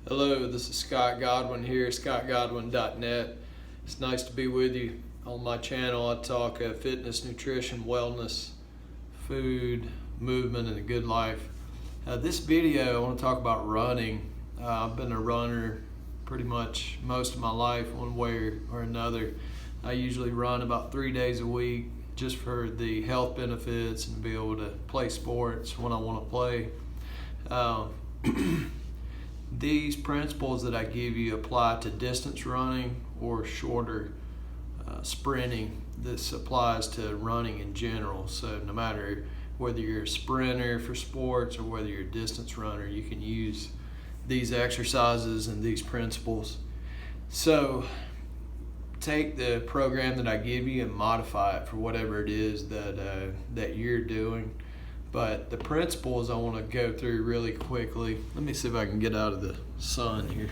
Hello, this is Scott Godwin here, scottgodwin.net. It's nice to be with you. On my channel, I talk fitness, nutrition, wellness, food, movement, and a good life. This video, I want to talk about running. I've been a runner pretty much most of my life, one way or another. I usually run about 3 days a week just for the health benefits and be able to play sports when I want to play. These principles that I give you apply to distance running or shorter sprinting. This applies to running in general. So no matter whether you're a sprinter for sports or whether you're a distance runner, you can use these exercises and these principles. So take the program that I give you and modify it for whatever it is that you're doing. But the principles I want to go through really quickly. Let me see if I can get out of the sun here.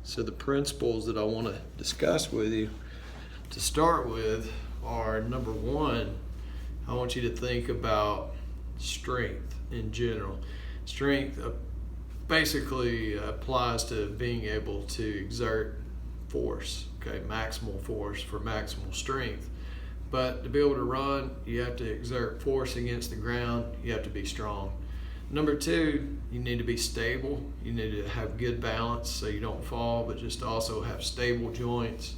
So the principles that I want to discuss with you to start with are, number one, I want you to think about strength in general. Strength basically applies to being able to exert force, okay, maximal force for maximal strength. But to be able to run, you have to exert force against the ground. You have to be strong. Number two, you need to be stable. You need to have good balance so you don't fall, but just also have stable joints,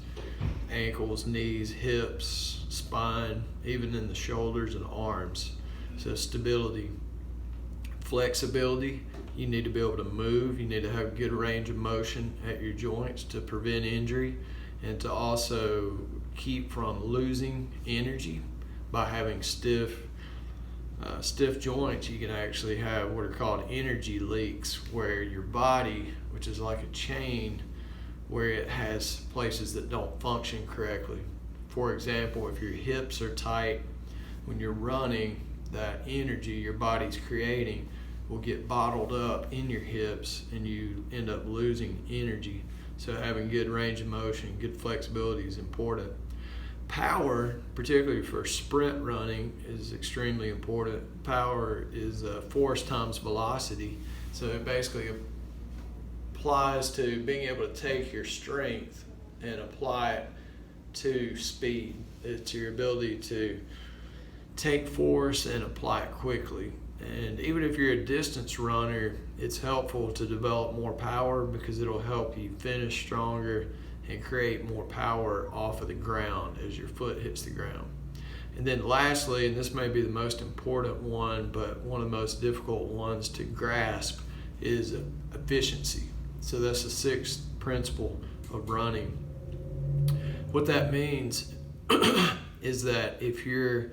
ankles, knees, hips, spine, even in the shoulders and arms. So stability. Flexibility, you need to be able to move. You need to have good range of motion at your joints to prevent injury and to also keep from losing energy. By having stiff joints, you can actually have what are called energy leaks, where your body, which is like a chain, where it has places that don't function correctly. For example, if your hips are tight when you're running, that energy your body's creating will get bottled up in your hips and you end up losing energy. So having good range of motion, good flexibility is important. Power, particularly for sprint running, is extremely important. Power is force times velocity. So it basically applies to being able to take your strength and apply it to speed. It's your ability to take force and apply it quickly. And even if you're a distance runner, it's helpful to develop more power because it'll help you finish stronger and create more power off of the ground as your foot hits the ground. And then lastly, and this may be the most important one, but one of the most difficult ones to grasp, is efficiency. So that's the sixth principle of running. What that means is that if you're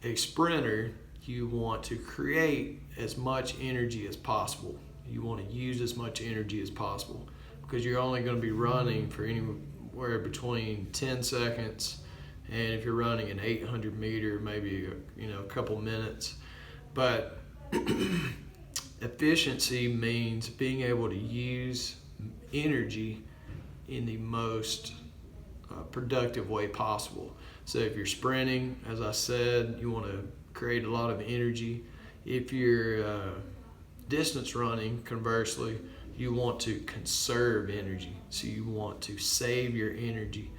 a sprinter, you want to create as much energy as possible. You want to use as much energy as possible because you're only going to be running for anywhere between 10 seconds and if you're running an 800 meter, maybe a couple minutes. But efficiency means being able to use energy in the most productive way possible. So if you're sprinting, as I said, you want to create a lot of energy. If you're distance running, conversely, you want to conserve energy. So you want to save your energy.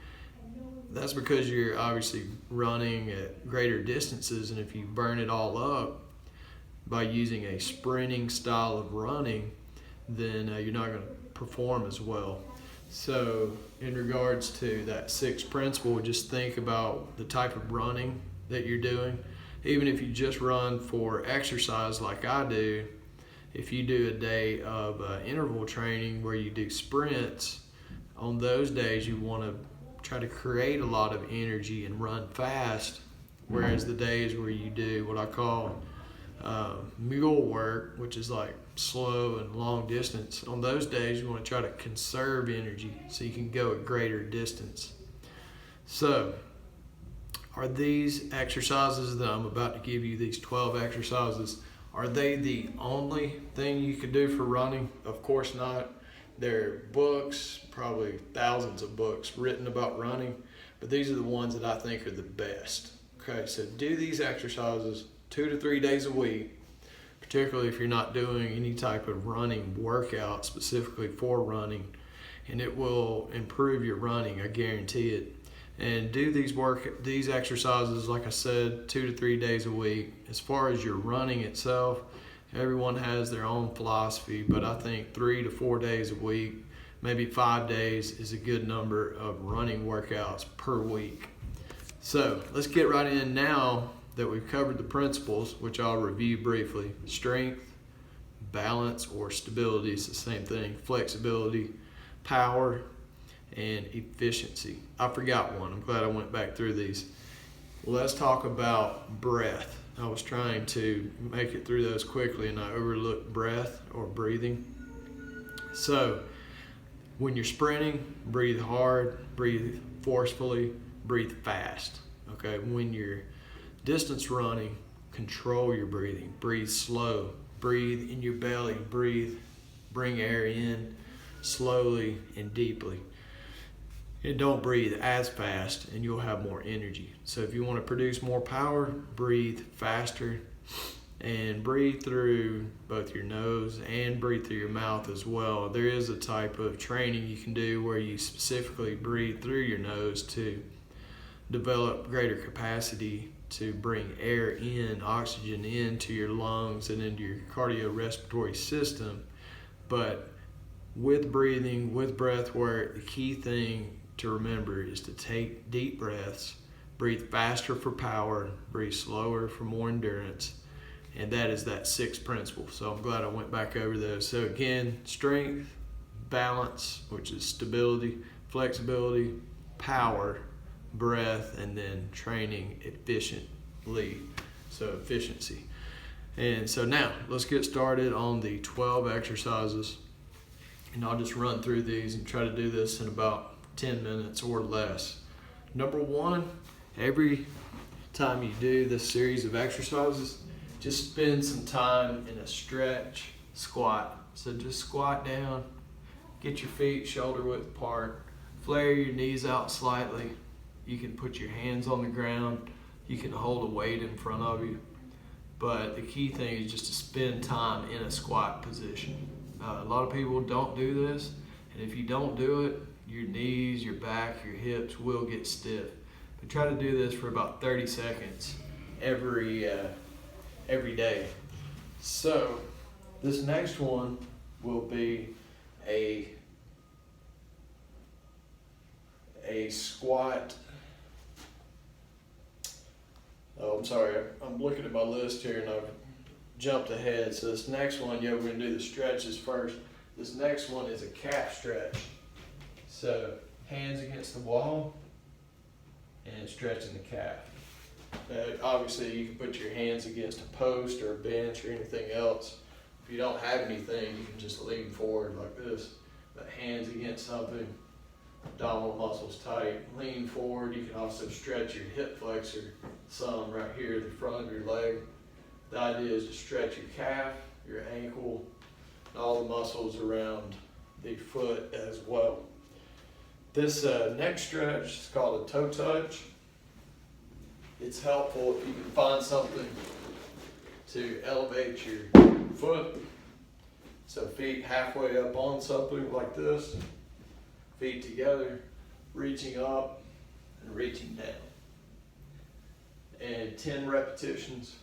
That's because you're obviously running at greater distances, and if you burn it all up by using a sprinting style of running, then you're not going to perform as well. So in regards to that sixth principle, just think about the type of running that you're doing. Even if you just run for exercise like I do, if you do a day of interval training where you do sprints, on those days you want to try to create a lot of energy and run fast, whereas the days where you do what I call mule work, which is like slow and long distance, on those days you want to try to conserve energy so you can go a greater distance. So are these exercises that I'm about to give you, these 12 exercises, are they the only thing you can do for running? Of course not. There are books, probably thousands of books written about running, but these are the ones that I think are the best. Okay, so do these exercises 2 to 3 days a week. particularly if you're not doing any type of running workout specifically for running, and it will improve your running, I guarantee it. And do these exercises, like I said, 2 to 3 days a week. As far as your running itself, everyone has their own philosophy, but I think 3 to 4 days a week, maybe 5 days, is a good number of running workouts per week. So let's get right in now that we've covered the principles, which I'll review briefly. Strength, balance or stability is the same thing. Flexibility, power, and efficiency. I forgot one. I'm glad I went back through these. Let's talk about breath. I was trying to make it through those quickly and I overlooked breath or breathing. So when you're sprinting, breathe hard, breathe forcefully, breathe fast. Okay, when you're distance running, control your breathing. Breathe slow. Breathe in your belly. Bring air in slowly and deeply. And don't breathe as fast and you'll have more energy. So if you want to produce more power, breathe faster and breathe through both your nose and breathe through your mouth as well. There is a type of training you can do where you specifically breathe through your nose to develop greater capacity to bring air in, oxygen into your lungs and into your cardiorespiratory system. But with breathing, with breath work, the key thing to remember is to take deep breaths, breathe faster for power, breathe slower for more endurance, and that is that sixth principle. So I'm glad I went back over those. So again, strength, balance, which is stability, flexibility, power, breath, and then training efficiently, so efficiency. And so now let's get started on the 12 exercises, and I'll just run through these and try to do this in about 10 minutes or less. Number one, every time you do this series of exercises, just spend some time in a stretch squat. So just squat down, get your feet shoulder width apart, flare your knees out slightly. You can put your hands on the ground, you can hold a weight in front of you, but the key thing is just to spend time in a squat position. A lot of people don't do this, and if you don't do it, your knees, your back, your hips will get stiff. But try to do this for about 30 seconds every day. So this next one will be a squat. Oh, I'm sorry, I'm looking at my list here and I've jumped ahead. So this next one, we're gonna do the stretches first. This next one is a calf stretch. So hands against the wall and stretching the calf. Obviously you can put your hands against a post or a bench or anything else. If you don't have anything, you can just lean forward like this. But hands against something, abdominal muscles tight, lean forward. You can also stretch your hip flexor some right here at the front of your leg. The idea is to stretch your calf, your ankle, and all the muscles around the foot as well. This next stretch is called a toe touch. It's helpful if you can find something to elevate your foot. So feet halfway up on something like this, feet together, reaching up and reaching down. And 10 repetitions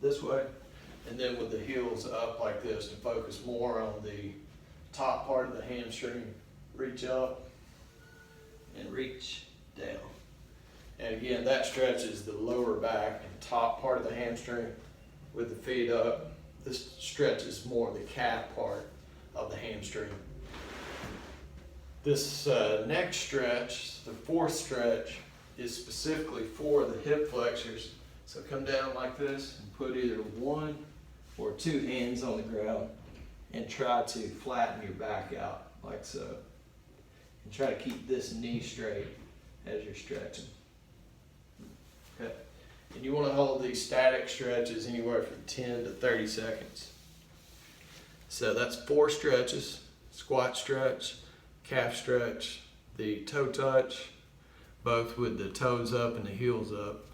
this way, and then with the heels up like this to focus more on the top part of the hamstring. Reach up and reach down. And again, that stretches the lower back and top part of the hamstring with the feet up. This stretches more the calf part of the hamstring. This next stretch, the fourth stretch, is specifically for the hip flexors. So come down like this and put either one or two hands on the ground and try to flatten your back out like so. And try to keep this knee straight as you're stretching. Okay. And you want to hold these static stretches anywhere from 10 to 30 seconds. So that's 4 stretches: squat stretch, calf stretch, the toe touch, both with the toes up and the heels up,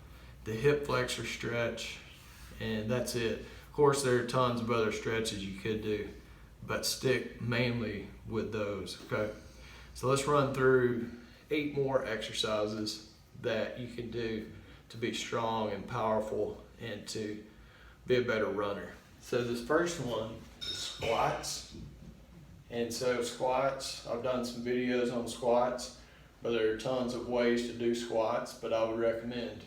the hip flexor stretch, and that's it. Of course, there are tons of other stretches you could do, but stick mainly with those, okay? So let's run through 8 more exercises that you can do to be strong and powerful and to be a better runner. So this first one is squats. And so squats, I've done some videos on squats, but there are tons of ways to do squats, but I would recommend,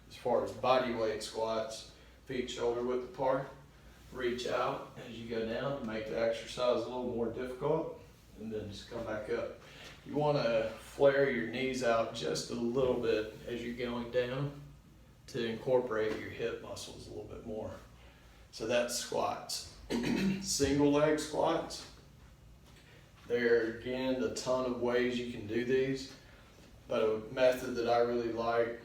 as far as body weight squats, feet shoulder width apart, reach out as you go down to make the exercise a little more difficult, and then just come back up. You want to flare your knees out just a little bit as you're going down to incorporate your hip muscles a little bit more. So that's squats. Single leg squats. There are, again, a ton of ways you can do these, but a method that I really like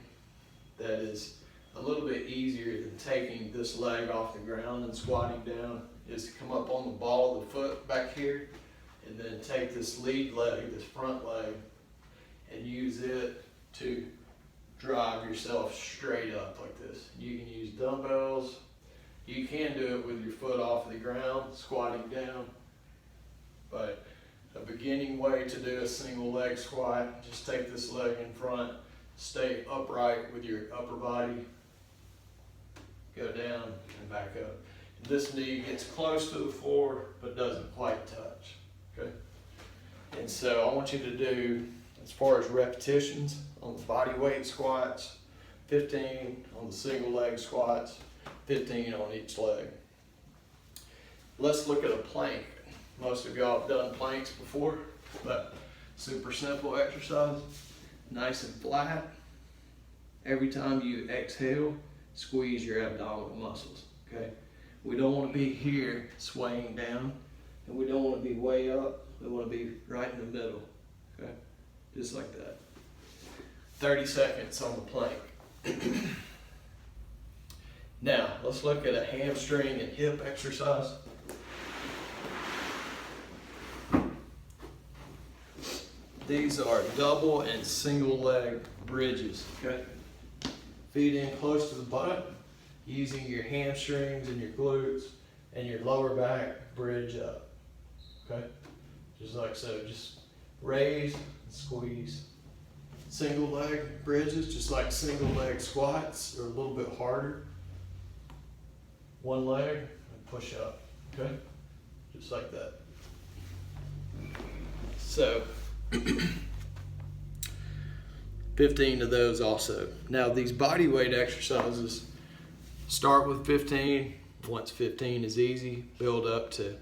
that is a little bit easier than taking this leg off the ground and squatting down is to come up on the ball of the foot back here and then take this lead leg, this front leg, and use it to drive yourself straight up like this. You can use dumbbells. You can do it with your foot off the ground, squatting down, but a beginning way to do a single leg squat, just take this leg in front, stay upright with your upper body, go down and back up. This knee gets close to the floor, but doesn't quite touch, okay? And so I want you to do, as far as repetitions on the body weight squats, 15 on the single leg squats, 15 on each leg. Let's look at a plank. Most of y'all have done planks before, but super simple exercise, nice and flat. Every time you exhale, squeeze your abdominal muscles, okay? We don't want to be here swaying down, and we don't want to be way up. We want to be right in the middle, okay? Just like that. 30 seconds on the plank. Now, let's look at a hamstring and hip exercise. These are double and single leg bridges, okay? Feet in close to the butt, using your hamstrings and your glutes and your lower back, bridge up, okay? Just like so, just raise and squeeze. Single leg bridges, just like single leg squats, are a little bit harder. One leg and push up, okay? Just like that. So, 15 of those also. Now these body weight exercises, start with 15. Once 15 is easy, build up to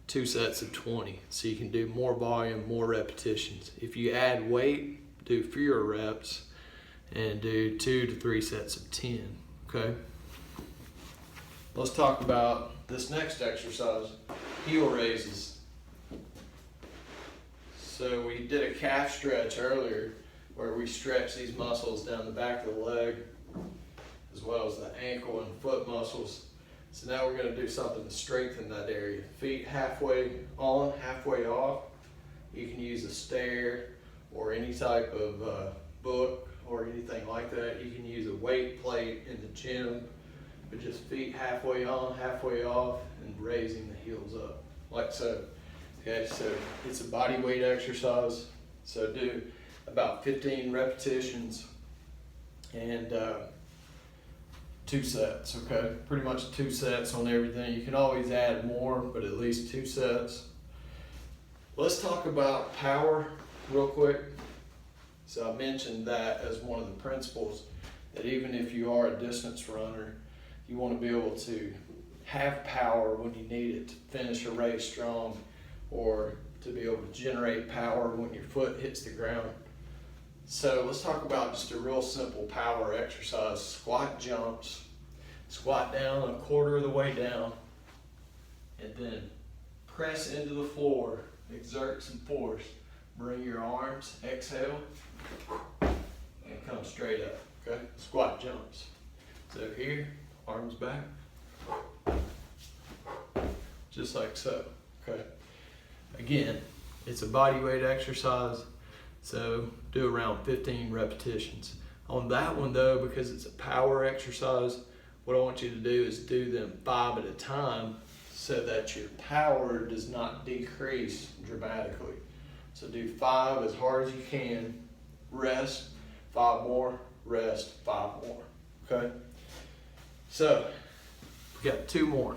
2 sets of 20. So you can do more volume, more repetitions. If you add weight, do fewer reps and do 2 to 3 sets of 10, okay? Let's talk about this next exercise, heel raises. So we did a calf stretch earlier where we stretch these muscles down the back of the leg as well as the ankle and foot muscles. So now we're going to do something to strengthen that area. Feet halfway on, halfway off. You can use a stair or any type of book or anything like that. You can use a weight plate in the gym, but just feet halfway on, halfway off, and raising the heels up, like so. Okay, so it's a body weight exercise. So do about 15 repetitions and 2 sets, okay? Pretty much 2 sets on everything. You can always add more, but at least 2 sets. Let's talk about power real quick. So I mentioned that as one of the principles, that even if you are a distance runner, you want to be able to have power when you need it to finish a race strong, or to be able to generate power when your foot hits the ground. So let's talk about just a real simple power exercise. Squat jumps. Squat down a quarter of the way down, and then press into the floor, exert some force. Bring your arms, exhale, and come straight up, okay? Squat jumps. So here, arms back, just like so, okay? Again, it's a body weight exercise, so do around 15 repetitions. On that one though, because it's a power exercise, what I want you to do is do them 5 at a time so that your power does not decrease dramatically. So do 5 as hard as you can, rest, 5 more, rest, 5 more, okay? So, we got 2 more.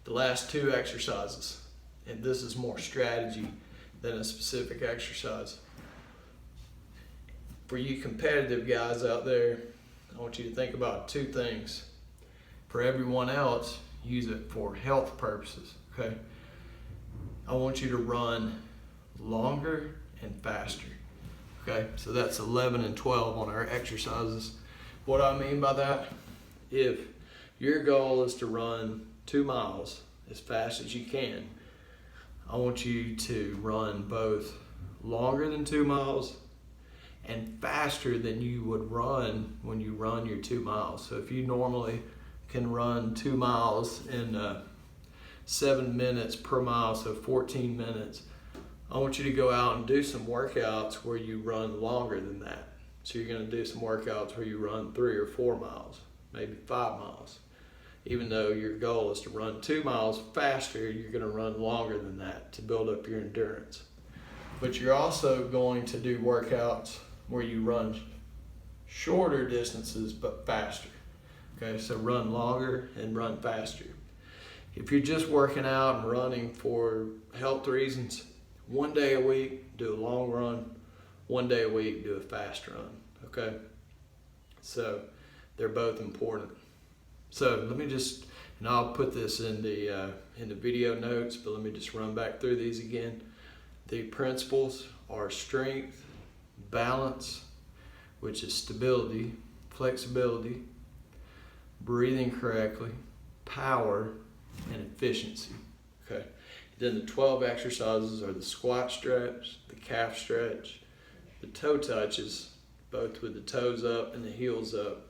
The last 2 exercises, and this is more strategy than a specific exercise. For you competitive guys out there, I want you to think about 2 things. For everyone else, use it for health purposes, okay? I want you to run longer and faster, okay? So that's 11 and 12 on our exercises. What I mean by that, if your goal is to run 2 miles as fast as you can, I want you to run both longer than 2 miles and faster than you would run when you run your 2 miles. So if you normally can run 2 miles in 7 minutes per mile, so 14 minutes, I want you to go out and do some workouts where you run longer than that. So you're going to do some workouts where you run 3 or 4 miles, maybe 5 miles. Even though your goal is to run 2 miles faster, you're going to run longer than that to build up your endurance. But you're also going to do workouts where you run shorter distances but faster. Okay, so run longer and run faster. If you're just working out and running for health reasons, 1 day a week, do a long run. 1 day a week, do a fast run, okay? So they're both important. So let me just, and I'll put this in the video notes, but let me just run back through these again. The principles are strength, balance, which is stability, flexibility, breathing correctly, power, and efficiency, okay? Then the 12 exercises are the squat stretch, the calf stretch, the toe touches, both with the toes up and the heels up,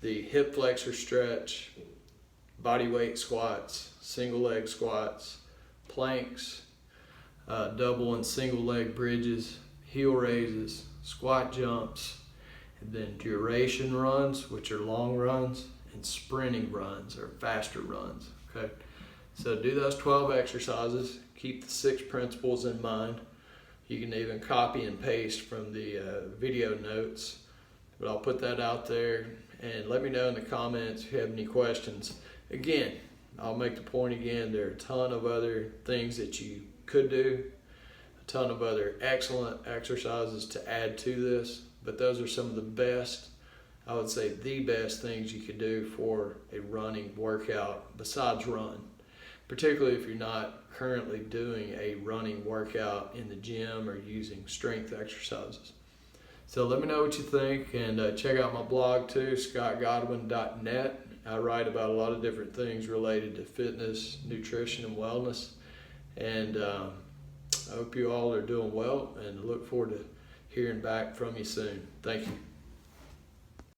the hip flexor stretch, body weight squats, single leg squats, planks, double and single leg bridges, heel raises, squat jumps, and then duration runs, which are long runs, and sprinting runs or faster runs, okay? So do those 12 exercises, keep the 6 principles in mind. You can even copy and paste from the video notes, but I'll put that out there, and let me know in the comments if you have any questions. Again, I'll make the point again, there are a ton of other things that you could do, a ton of other excellent exercises to add to this, but those are some of the best, I would say the best things you could do for a running workout besides run, particularly if you're not currently doing a running workout in the gym or using strength exercises. So let me know what you think, and check out my blog too, scottgodwin.net. I write about a lot of different things related to fitness, nutrition, and wellness. And I hope you all are doing well, and I look forward to hearing back from you soon. Thank you.